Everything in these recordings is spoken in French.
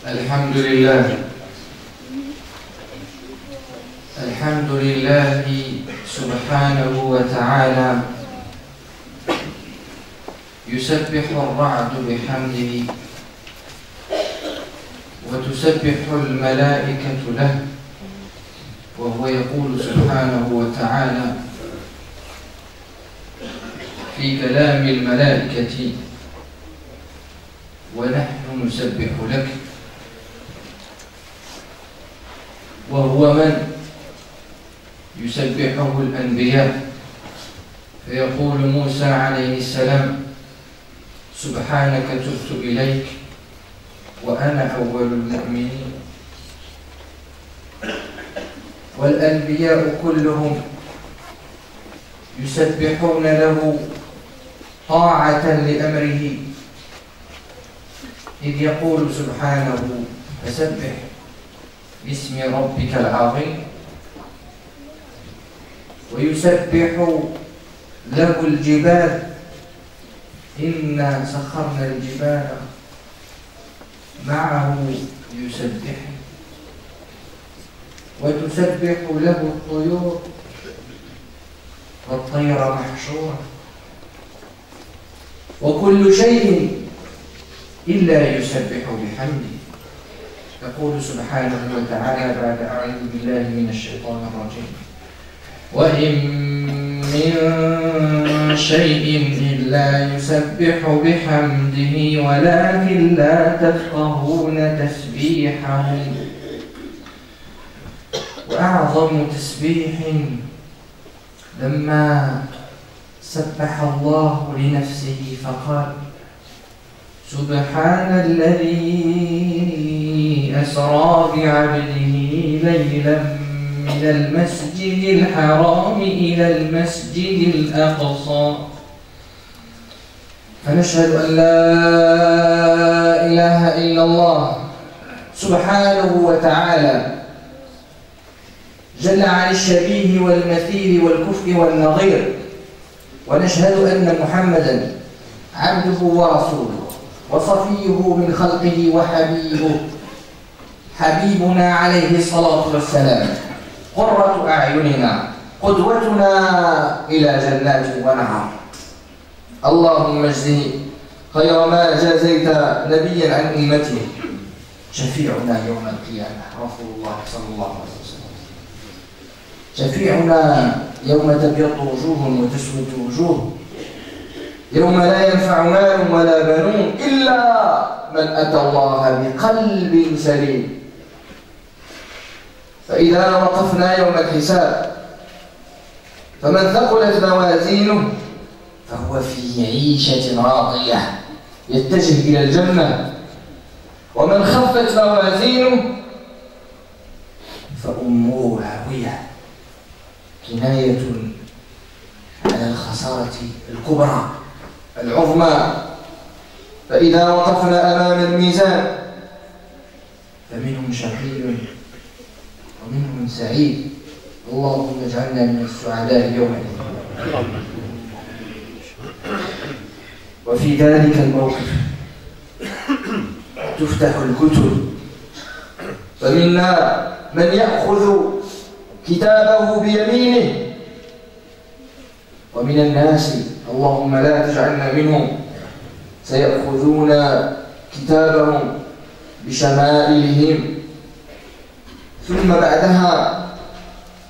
الحمد لله سبحانه وتعالى يسبح الرعد بحمده وتسبح الملائكة له، وهو يقول سبحانه وتعالى في كلام الملائكة: ونحن نسبح لك. وهو من يسبحه الأنبياء، فيقول موسى عليه السلام: سبحانك تبت إليك وأنا أول المؤمنين. والأنبياء كلهم يسبحون له طاعة لأمره، إذ يقول سبحانه: فسبح باسم ربك العظيم. ويسبح له الجبال: إنا سخرنا الجبال معه يسبح. وتسبح له الطيور والطير محشورة، وكل شيء إلا يسبح بحمده. يقول سبحانه وتعالى بعد: أعوذ بالله من الشيطان الرجيم: وإن من شيء إلا يسبح بحمده ولكن لا تفقهون تسبيحهم. وأعظم تسبيح لما سبح الله لنفسه فقال: سبحان الذي أسرى بعبده ليلا من المسجد الحرام إلى المسجد الأقصى. فنشهد أن لا إله إلا الله سبحانه وتعالى جل عن الشبيه والمثيل والكفء والنظير، ونشهد أن محمدًا عبده ورسوله وصفيه من خلقه وحبيبه، حبيبنا عليه الصلاة والسلام، قرة أعيننا، قدوتنا إلى جنات ونهر. اللهم اجزه خير ما جازيت نبيا عن أمته، شفيعنا يوم القيامة رسول الله صلى الله عليه وسلم، شفيعنا يوم تبيض وجوه وتسود وجوه، يوم لا ينفع مال ولا بنون إلا من أتى الله بقلب سليم. فإذا وقفنا يوم الحساب فمن ثقلت موازينه فهو في عيشة راضية يتجه إلى الجنة، ومن خفت موازينه فأمه هاوية، كناية على الخسارة الكبرى العظمى. فإذا وقفنا أمام الميزان فمنهم شقي ومنهم سعيد. اللهم اجعلنا من السعداء يومئذ. وفي ذلك الموقف تفتح الكتب، فمنا من يأخذ كتابه بيمينه، ومن الناس اللهم لا تجعلنا منهم سيأخذون كتابهم بشمائلهم. ثم بعدها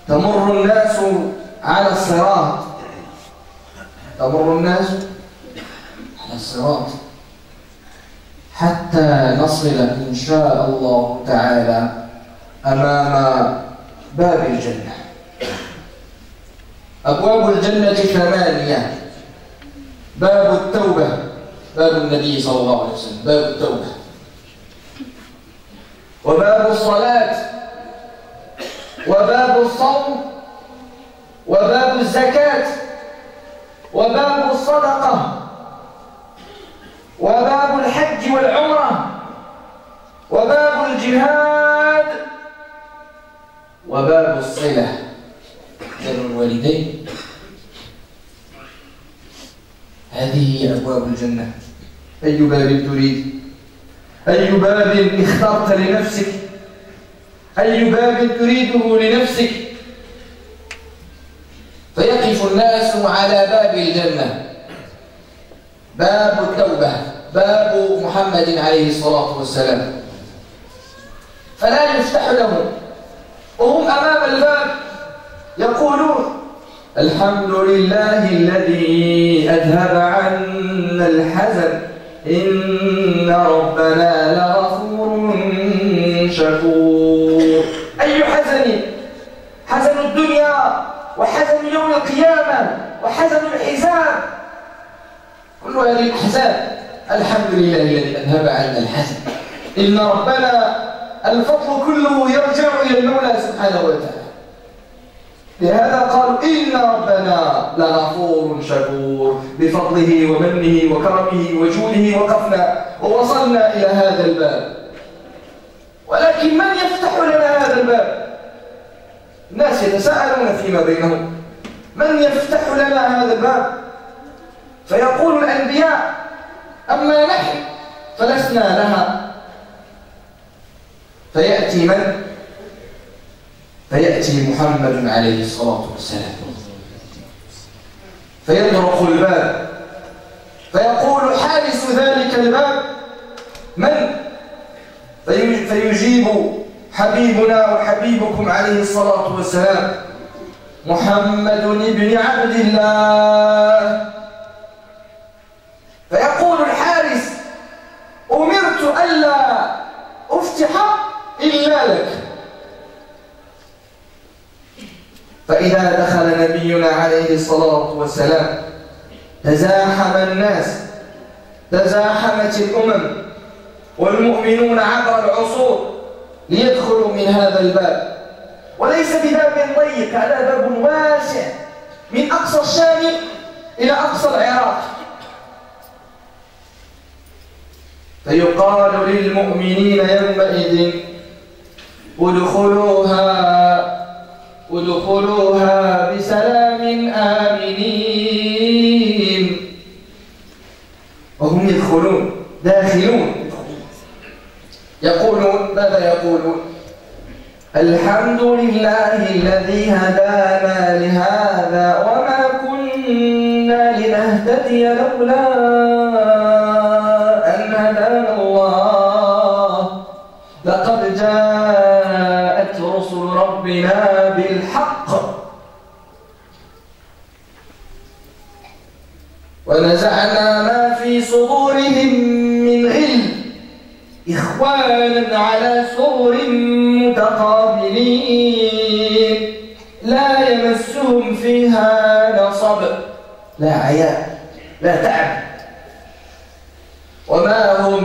تمر الناس على الصراط، حتى نصل إن شاء الله تعالى أمام باب الجنة. أبواب الجنة 8: باب التوبة، باب النبي صلى الله عليه وسلم، باب التوبة، وباب الصلاة، وباب الصوم، وباب الزكاة، وباب الصدقة، وباب الحج والعمرة، وباب الجهاد، وباب الصلة بر الوالدين. هذه هي أبواب الجنة. أي باب تريد؟ أي باب اخترت لنفسك؟ أي باب تريده لنفسك؟ فيقف الناس على باب الجنة، باب التوبة، باب محمد عليه الصلاة والسلام، فلا يفتح لهم، وهم أمام الباب يقولون: الحمد لله الذي أذهب عنا الحزن إن ربنا لغفور شكور. أي حزن؟ حزن الدنيا، وحزن يوم القيامة، وحزن الحساب، كل هذه الأحزان. الحمد لله الذي أذهب عنا الحزن إن ربنا، الفضل كله يرجع إلى المولى سبحانه وتعالى. لهذا قالوا: إن ربنا لغفور شكور، بفضله ومنه وكرمه وجوده وقفنا ووصلنا إلى هذا الباب. ولكن من يفتح لنا هذا الباب؟ الناس يتساءلون فيما بينهم: من يفتح لنا هذا الباب؟ فيقول الأنبياء: أما نحن فلسنا لها. فيأتي من؟ فيأتي محمد عليه الصلاة والسلام، فيطرق الباب، فيقول حارس ذلك الباب: من؟ فيجيب حبيبنا وحبيبكم عليه الصلاة والسلام: محمد بن عبد الله. فيقول الحارس: أمرت ألا أفتح إلا لك. فإذا دخل نبينا عليه الصلاة والسلام تزاحم الناس، تزاحمت الأمم والمؤمنون عبر العصور ليدخلوا من هذا الباب، وليس بباب ضيق، هذا باب واسع من أقصى الشام إلى أقصى العراق. فيقال للمؤمنين يومئذ: ادخلوها بسلام آمنين. وهم يدخلون، داخلون، يقولون: ماذا يقولون؟ الحمد لله الذي هدانا لهذا وما كنا لنهتدي لولا أن هدانا الله، لقد جاءت رسل ربنا بالحق ونزعنا ما في صدورهم من غل إخوانا على سرر متقابلين لا يمسهم فيها نصب، لا عياء، لا تعب، وما هم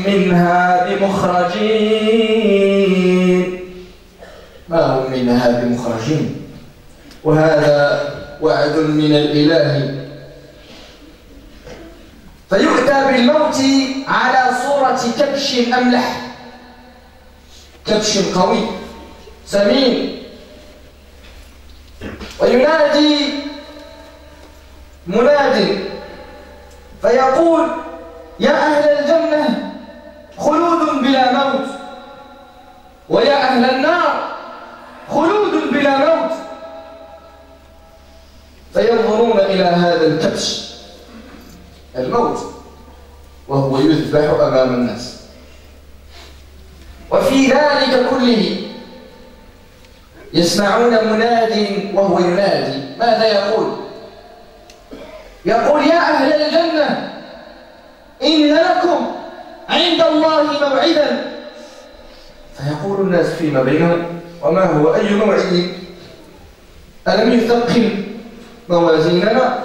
منها بمخرجين، ما هم منها بمخرجين. وهذا وعد من الإله. فيؤتى بالموت على صورة كبش أملح، كبش قوي سمين، وينادي مناد فيقول: يا أهل الجنة خلود بلا موت، ويا أهل النار خلود بلا موت. فينظرون إلى هذا الكبش الموت وهو يذبح أمام الناس. وفي ذلك كله يسمعون مناد وهو ينادي، ماذا يقول؟ يقول: يا أهل الجنة إن لكم عند الله موعدا. فيقول الناس فيما بينهم: وما هو؟ أي موعد؟ ألم يثقل موازيننا؟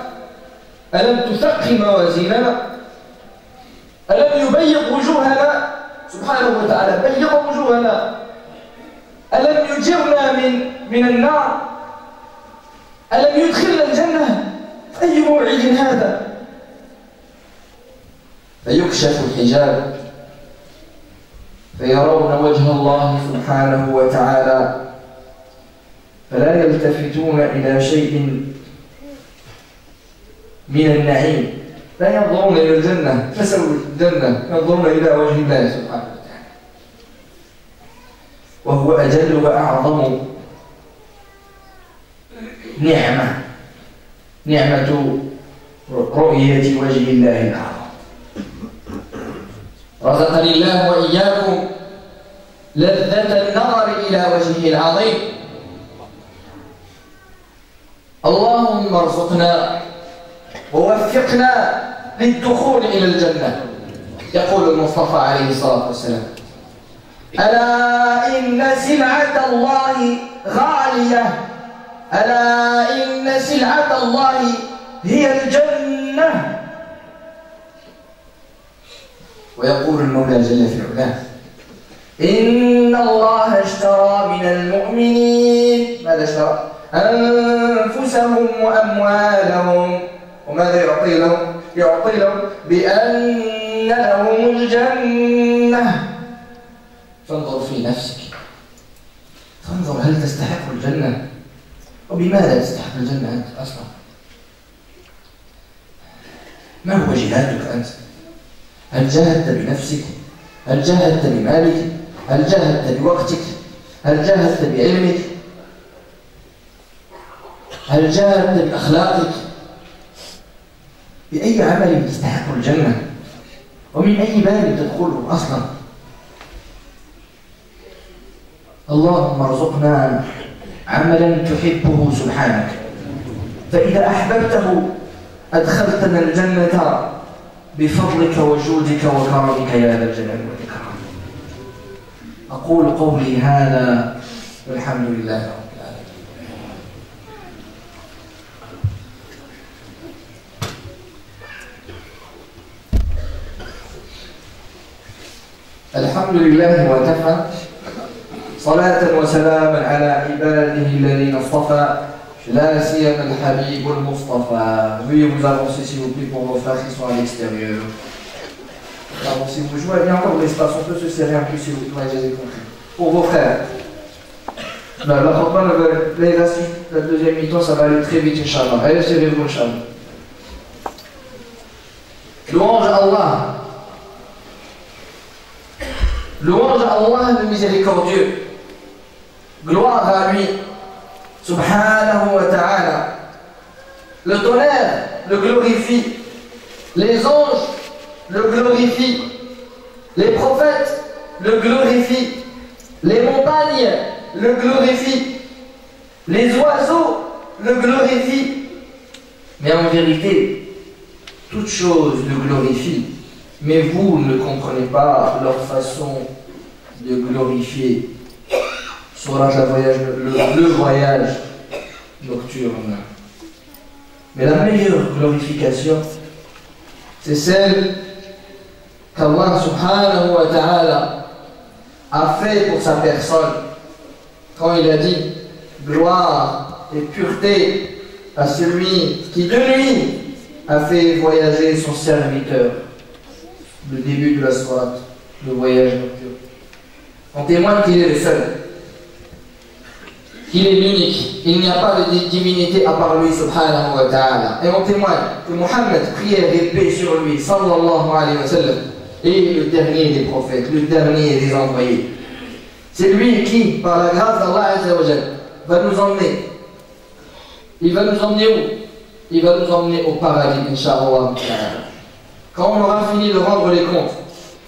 ألم تثقل موازيننا؟ ألم يبيض وجوهنا؟ سبحانه وتعالى بيض وجوهنا. ألم يجرنا من النار؟ ألم يدخلنا الجنة؟ أي موعد هذا؟ فيكشف الحجاب فيرون وجه الله سبحانه وتعالى، فلا يلتفتون إلى شيء من النعيم لا ينظرون إلى الجنة نسأل الجنة ينظرون إلى وجه الله سبحانه وتعالى وهو أجل وأعظم نعمة رؤية وجه الله الأعظم. رزقني الله وإياكم لذة النظر إلى وجهه العظيم. اللهم ارزقنا ووفقنا للدخول إلى الجنة. يقول المصطفى عليه الصلاة والسلام: ألا إن سلعة الله غالية، ألا إن سلعة الله هي الجنة. ويقول المولى جل في علاه: إن الله اشترى من المؤمنين ماذا اشترى؟ أنفسهم وأموالهم. وماذا يعطي لهم؟ يعطي لهم بأن لهم الجنة. فانظر في نفسك، فانظر هل تستحق الجنة؟ وبماذا تستحق الجنة أنت أصلا؟ ما هو جهادك أنت؟ هل جاهدت بنفسك؟ هل جاهدت بمالك؟ هل جاهدت بوقتك؟ هل جاهدت بعلمك؟ هل جاهدت بأخلاقك؟ بأي عمل تستحق الجنة؟ ومن أي باب تدخله أصلا؟ اللهم ارزقنا عملا تحبه سبحانك، فإذا أحببته أدخلتنا الجنة بفضلك وجودك وكرمك يا ذا الجلال والإكرام. أقول قولي هذا والحمد لله رب العالمين. الحمد لله وكفى، صلاة وسلاما على عباده الذين اصطفى، لا سيما الحبيب المصطفى. Veuillez vous avancer s'il vous plaît pour vos frères qui sont à l'extérieur. Avancez-vous, jouez, il y a encore de l'espace, on peut se serrer un peu s'il vous plaît, j'ai compris. Pour vos frères. La suite, la deuxième mi-temps, ça va aller très vite, Inch'Allah. Allez, serrez-vous, Inch'Allah. Louange à Allah. Louange à Allah le miséricordieux. Gloire à lui, subhanahu wa ta'ala. Le tonnerre le glorifie, les anges le glorifient, les prophètes le glorifient, les montagnes le glorifient, les oiseaux le glorifient. Mais en vérité, toute chose le glorifie, mais vous ne comprenez pas leur façon de glorifier. Surat le voyage nocturne. Mais la meilleure glorification, c'est celle qu'Allah subhanahu wa ta'ala a fait pour sa personne quand il a dit gloire et pureté à celui qui de nuit a fait voyager son serviteur. Le début de la sourate, le voyage nocturne. On témoigne qu'il est le seul, qu'il est l'unique, il n'y a pas de divinité à part lui subhanahu wa ta'ala. Et on témoigne que Mohammed, prière et paix sur lui, sallallahu alayhi wa sallam, est le dernier des prophètes, le dernier des envoyés. C'est lui qui, par la grâce d'Allah azza wa jalla, va nous emmener. Il va nous emmener où? Il va nous emmener au paradis, Inch'Allah. Quand on aura fini de rendre les comptes,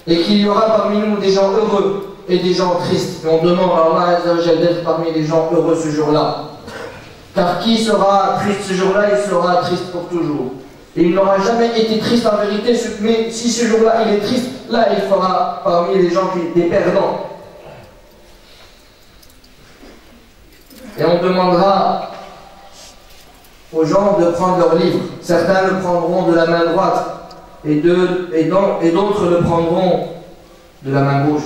et qu'il y aura parmi nous des gens heureux et des gens tristes, et on demande à Allah azza wa jalla d'être parmi les gens heureux ce jour-là. Car qui sera triste ce jour-là, il sera triste pour toujours. Et il n'aura jamais été triste en vérité, mais si ce jour-là il est triste, là il fera parmi les gens des perdants. Et on demandera aux gens de prendre leurs livres. Certains le prendront de la main droite et d'autres le prendront de la main gauche.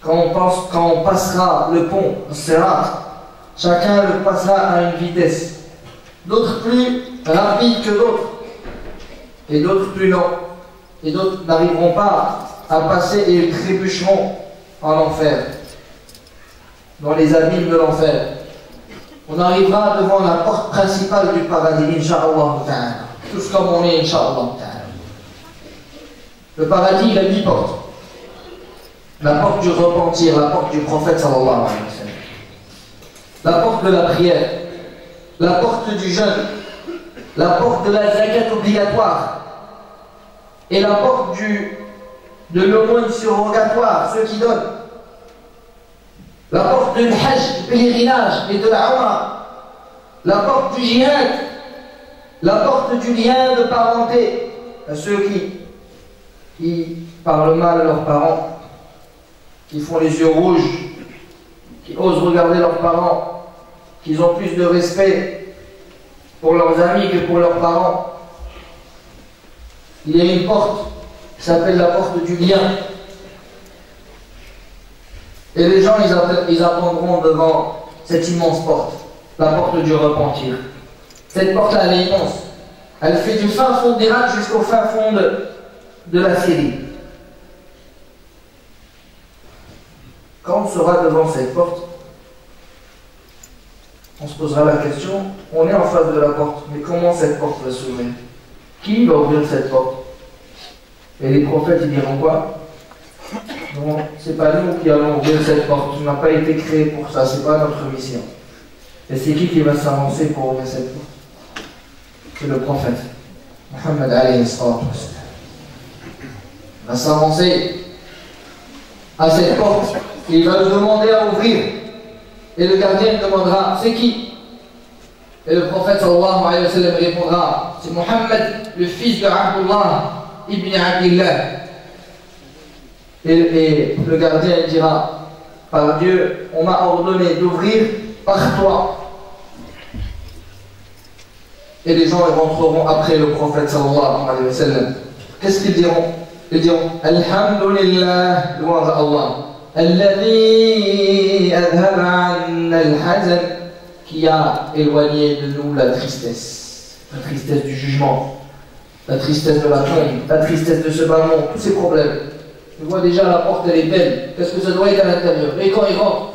Quand on passera le pont, le Sirat, chacun le passera à une vitesse. D'autres plus rapides que d'autres, et d'autres plus lents. Et d'autres n'arriveront pas à passer et ils trébucheront en enfer, dans les abîmes de l'enfer. On arrivera devant la porte principale du paradis, Inch'Allah ta'ala. tous comme on est, Inch'Allah. Le paradis, il a 8 portes. La porte du repentir, la porte du prophète sallallahu alayhi wa sallam. La porte de la prière, la porte du jeûne, la porte de la zakat obligatoire et la porte de l'aumône surrogatoire, ceux qui donnent. La porte du hajj, du pèlerinage et de la umrah. La porte du jihad, la porte du lien de parenté à ceux qui parlent mal à leurs parents, qui font les yeux rouges, qui osent regarder leurs parents, qui ont plus de respect pour leurs amis que pour leurs parents. Il y a une porte qui s'appelle la porte du lien. Et les gens, ils attendront devant cette immense porte, la porte du repentir. Cette porte-là, elle est immense. Elle fait du fin fond d'Irak jusqu'au fin fond de la Syrie. Quand on sera devant cette porte, on se posera la question, on est en face de la porte, mais comment cette porte va s'ouvrir? Qui va ouvrir cette porte? Et les prophètes, ils diront quoi? Non, c'est pas nous qui allons ouvrir cette porte, on n'a pas été créé pour ça, c'est pas notre mission. Et c'est qui va s'avancer pour ouvrir cette porte? C'est le prophète. Muhammad alayhi sallam. Va s'avancer à cette porte, il va nous demander à ouvrir. Et le gardien demandera, c'est qui? Et le prophète sallallahu alayhi wa sallam répondra, c'est Muhammad, le fils de Abdullah ibn Abdillah. Et le gardien dira, par Dieu, on m'a ordonné d'ouvrir par toi. Et les gens rentreront après le prophète sallallahu alayhi wa sallam. Qu'est-ce qu'ils diront? Ils diront, Alhamdulillah, louange à Allah. Alladhi adhaba anna al-hazan, qui a éloigné de nous la tristesse du jugement, la tristesse de la tombe, la tristesse de ce bas monde, tous ces problèmes. Tu vois déjà la porte, elle est belle. Qu'est-ce que ça doit être à l'intérieur? Et quand ils rentrent,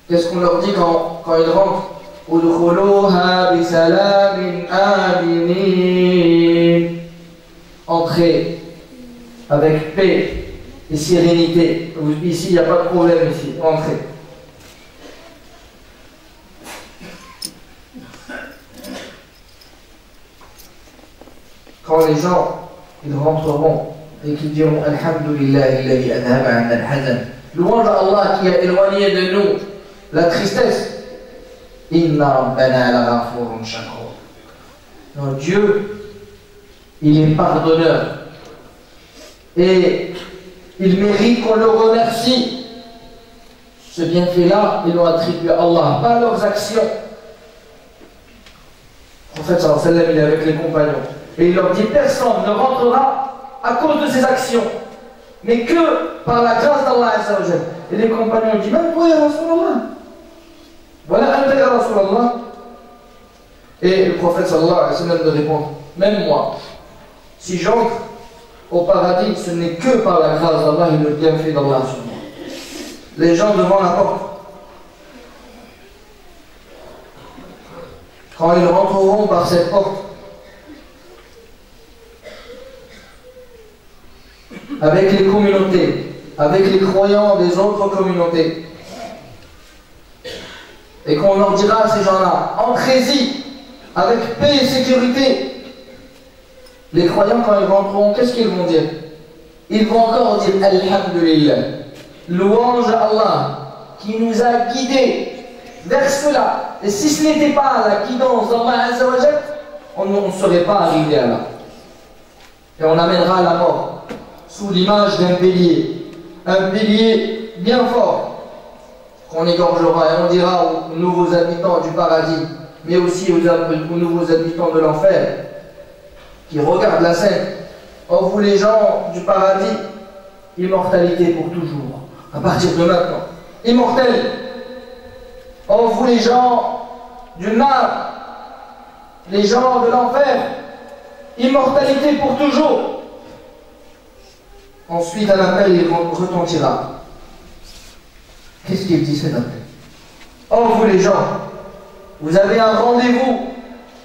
qu'est-ce qu'on leur dit quand ils rentrent? Udkhuluha bisalamin aminin. Entrez avec paix et sérénité. Ici, il n'y a pas de problème ici. Entrez. Quand les gens ils rentreront et qu'ils diront Alhamdulillah alladhi adhaba 'anna al-hazan, louange à Allah qui a éloigné de nous la tristesse. Inna rabbana laghafurun shakur. Donc Dieu, il est pardonneur et il mérite qu'on le remercie. Ce bienfait-là, ils l'ont attribué à Allah, pas leurs actions. Le prophète sallallahu alayhi wa sallam, il est avec les compagnons et il leur dit personne ne rentrera à cause de ses actions, mais que par la grâce d'Allah azza wa jalla. Et les compagnons disent même toi ya Rasulallah, voilà anta ya Rasulallah. Et le prophète sallallahu alayhi wa sallam de répondre, même moi, si j'entre au paradis, ce n'est que par la grâce d'Allah et le bienfait d'Allah sur moi. Les gens devant la porte, quand ils rentreront par cette porte, avec les communautés, avec les croyants des autres communautés, et qu'on leur dira à ces gens-là, entrez-y avec paix et sécurité. Les croyants, quand ils rentreront, qu'est-ce qu'ils vont dire? Ils vont encore dire Alhamdulillah, louange à Allah qui nous a guidés vers cela. Et si ce n'était pas la guidance d'Allah azza wa jalla, on ne serait pas arrivé à là. Et on amènera à la mort sous l'image d'un bélier, un bélier bien fort qu'on égorgera, et on dira aux nouveaux habitants du paradis, mais aussi aux nouveaux habitants de l'enfer qui regardent la scène, oh vous les gens du paradis, immortalité pour toujours, à partir de maintenant, immortel. Oh vous les gens du nar, les gens de l'enfer, immortalité pour toujours. Ensuite, un appel, il retentira. Qu'est-ce qu'il dit cet appel? Oh, vous les gens, vous avez un rendez-vous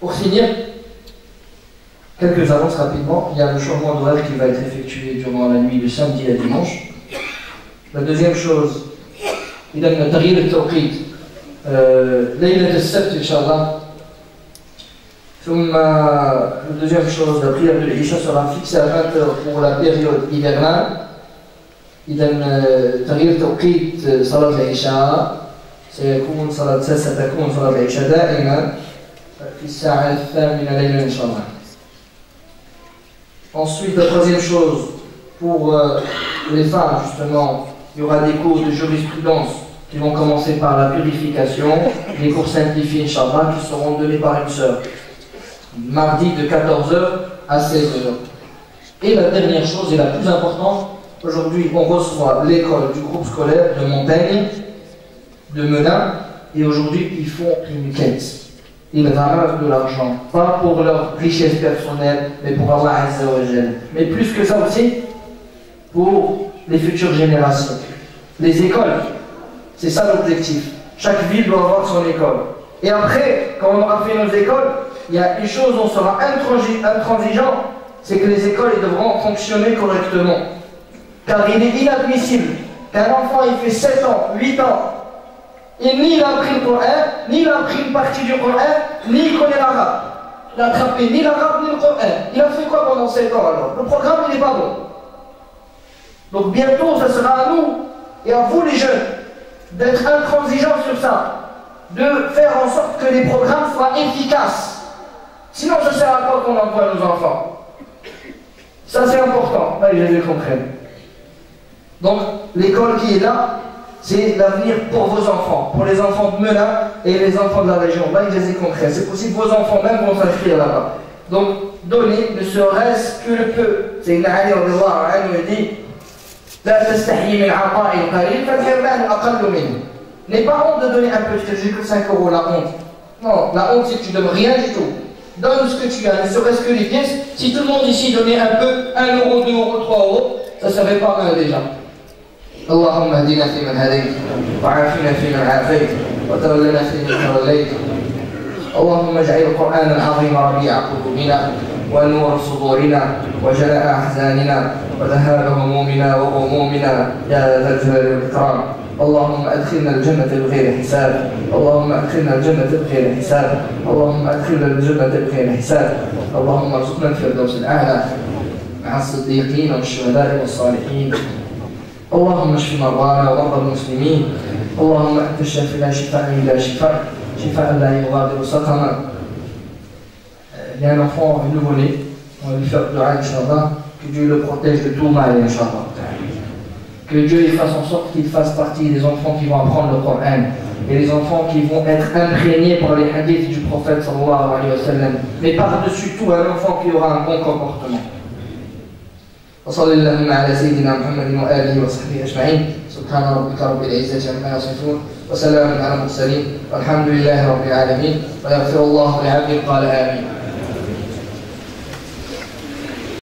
Pour finir, quelques annonces rapidement. Il y a le changement d'horaire qui va être effectué durant la nuit de samedi à dimanche. La deuxième chose, il y a le تغيير التوقيت ليلة السبت إن شاء الله. La deuxième chose, la prière de l'Isha sera fixée à 20h pour la période hivernale. Il y a تغيير توقيت صلاة العشاء ستكون صلاة العشاء دائما في الساعة الثامنة ليلا إن شاء الله. Ensuite, la troisième chose, pour les femmes, justement, il y aura des cours de jurisprudence qui vont commencer par la purification, des cours simplifiés, Inch'Allah, qui seront donnés par une sœur. Mardi de 14h à 16h. Et la dernière chose, et la plus importante, aujourd'hui, on reçoit l'école du groupe scolaire de Montagne, de Menin, et aujourd'hui, ils font une quête. Ils ramassent de l'argent, pas pour leur richesse personnelle, mais pour Allah Azza wa Jal. Mais plus que ça aussi, pour les futures générations. Les écoles, c'est ça l'objectif. Chaque ville doit avoir son école. Et après, quand on aura fait nos écoles, il y a une chose, on sera intransigeant, c'est que les écoles devront fonctionner correctement. Car il est inadmissible qu'un enfant il fait 7 ans, 8 ans, et ni il a appris le Coran, ni il a appris une partie du Coran, ni il connaît l'arabe. Il n'a attrapé ni l'arabe ni le Coran. Il a fait quoi pendant 7 ans alors? Le programme il n'est pas bon. Donc bientôt ça sera à nous et à vous les jeunes d'être intransigeants sur ça, de faire en sorte que les programmes soient efficaces. Sinon ça sert à quoi qu'on envoie nos enfants? Ça c'est important, là les gens comprennent. Donc l'école qui est là, c'est l'avenir pour vos enfants, pour les enfants de Menin et les enfants de la région. Là ils les comprennent. C'est possible que vos enfants même vont s'inscrire là-bas. Donc donnez ne serait-ce que le peu. C'est une Ali radiallahu anhu dit لا تستحي من عطاء القليل فالحرمان أقل منه. N'aie pas honte de donner un peu, je te jure que 5 euros, la honte. Non, la honte c'est que tu donnes rien du tout. Donne ce que tu as, ne serait-ce que les pièces. Si tout le monde ici donnait un peu, 1 euro, 2 euros, 3 euros, ça serait pas mal déjà. اللهم اهدنا فيمن هديت وعافنا فيمن عافيت وتولنا فيمن توليت اللهم اجعل القرآن العظيم ربيع قلوبنا ونور صدورنا وجلاء أحزاننا وذهاب همومنا وغمومنا يا ذا الجلال والإكرام اللهم أدخلنا الجنة بغير حساب اللهم أدخلنا الجنة بغير حساب اللهم أدخلنا الجنة بغير حساب اللهم ارزقنا الفردوس الأعلى مع الصديقين والشهداء والصالحين اللهم اشف مرضانا ومرضى المسلمين اللهم أنت الشافي لا شفاء إلا شفاء شفاء لا يغادر سقما. Il y a un enfant nouveau-né, on va lui faire dua, Inch'Allah, que Dieu le protège de tout mal, Inch'Allah. Que Dieu fasse en sorte qu'il fasse partie des enfants qui vont apprendre le Coran et les enfants qui vont être imprégnés par les hadiths du prophète sallallahu alayhi wa sallam. Mais par-dessus tout, un enfant qui aura un bon comportement. وصلى اللهم على سيدنا محمد وآله وصحبه أجمعين سبحان ربك رب العزة عما يصفون وسلام على المرسلين والحمد لله رب العالمين ويغفر الله لعبده قال آمين.